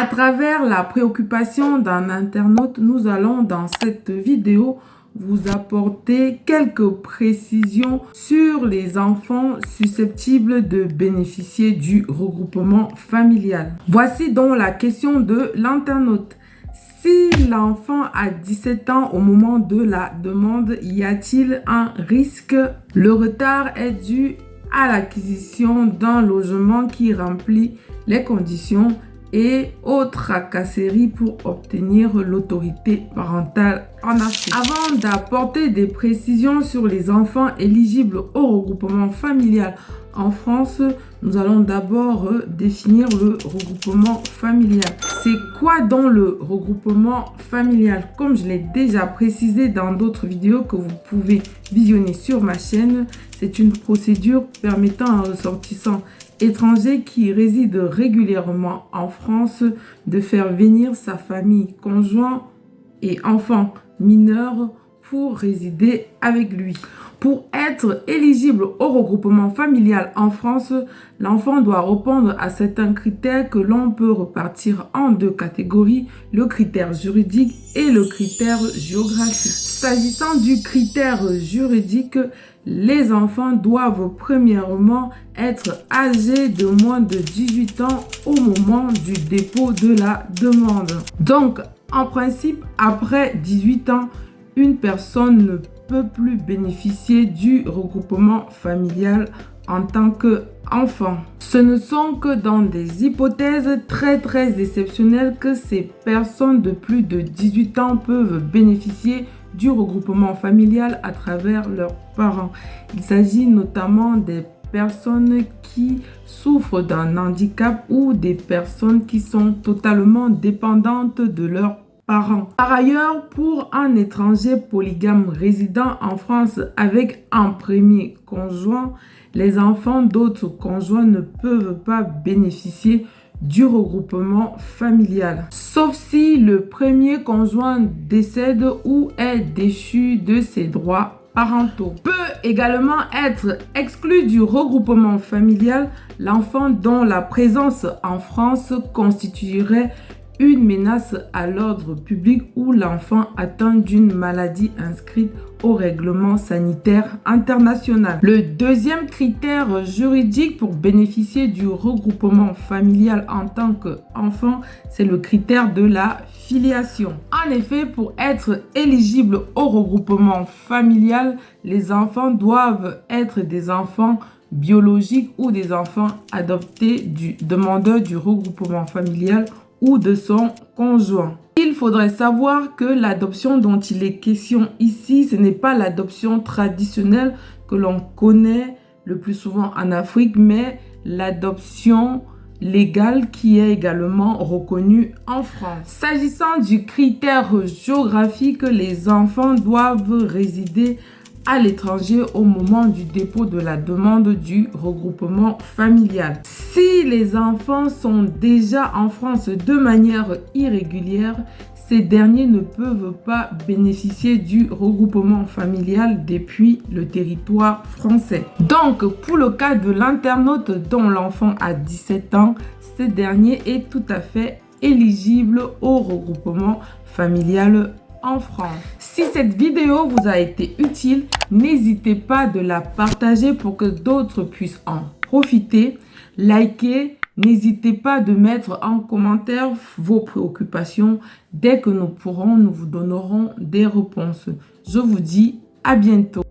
À travers la préoccupation d'un internaute, nous allons dans cette vidéo vous apporter quelques précisions sur les enfants susceptibles de bénéficier du regroupement familial. Voici donc la question de l'internaute. Si l'enfant a 17 ans au moment de la demande, y a-t-il un risque? Le retard est dû à l'acquisition d'un logement qui remplit les conditions et aux tracasseries pour obtenir l'autorité parentale en Afrique. Avant d'apporter des précisions sur les enfants éligibles au regroupement familial en France, nous allons d'abord définir le regroupement familial. C'est quoi donc le regroupement familial? Comme je l'ai déjà précisé dans d'autres vidéos que vous pouvez visionner sur ma chaîne, c'est une procédure permettant à un ressortissant étranger qui réside régulièrement en France de faire venir sa famille, conjoint et enfants mineurs pour résider avec lui. Pour être éligible au regroupement familial en France, l'enfant doit répondre à certains critères que l'on peut repartir en deux catégories, le critère juridique et le critère géographique. S'agissant du critère juridique, les enfants doivent premièrement être âgés de moins de 18 ans au moment du dépôt de la demande. Donc, en principe, après 18 ans, une personne ne peut plus bénéficier du regroupement familial en tant qu'enfant. Ce ne sont que dans des hypothèses très exceptionnelles que ces personnes de plus de 18 ans peuvent bénéficier du regroupement familial à travers leurs parents. Il s'agit notamment des personnes qui souffrent d'un handicap ou des personnes qui sont totalement dépendantes de leurs parents. Par ailleurs, pour un étranger polygame résidant en France avec un premier conjoint, les enfants d'autres conjoints ne peuvent pas bénéficier du regroupement familial, sauf si le premier conjoint décède ou est déchu de ses droits parentaux. Peut également être exclu du regroupement familial l'enfant dont la présence en France constituerait une menace à l'ordre public ou l'enfant atteint d'une maladie inscrite au règlement sanitaire international. Le deuxième critère juridique pour bénéficier du regroupement familial en tant qu'enfant, c'est le critère de la filiation. En effet, pour être éligible au regroupement familial, les enfants doivent être des enfants biologiques ou des enfants adoptés du demandeur du regroupement familial ou de son conjoint. Il faudrait savoir que l'adoption dont il est question ici, ce n'est pas l'adoption traditionnelle que l'on connaît le plus souvent en Afrique, mais l'adoption légale qui est également reconnue en France. S'agissant du critère géographique, les enfants doivent résider à l'étranger au moment du dépôt de la demande du regroupement familial. Si les enfants sont déjà en France de manière irrégulière, ces derniers ne peuvent pas bénéficier du regroupement familial depuis le territoire français. Donc, pour le cas de l'internaute dont l'enfant a 17 ans, ce dernier est tout à fait éligible au regroupement familial en France. Si cette vidéo vous a été utile, n'hésitez pas de la partager pour que d'autres puissent en profiter. Likez, n'hésitez pas de mettre en commentaire vos préoccupations. Dès que nous pourrons, nous vous donnerons des réponses. Je vous dis à bientôt.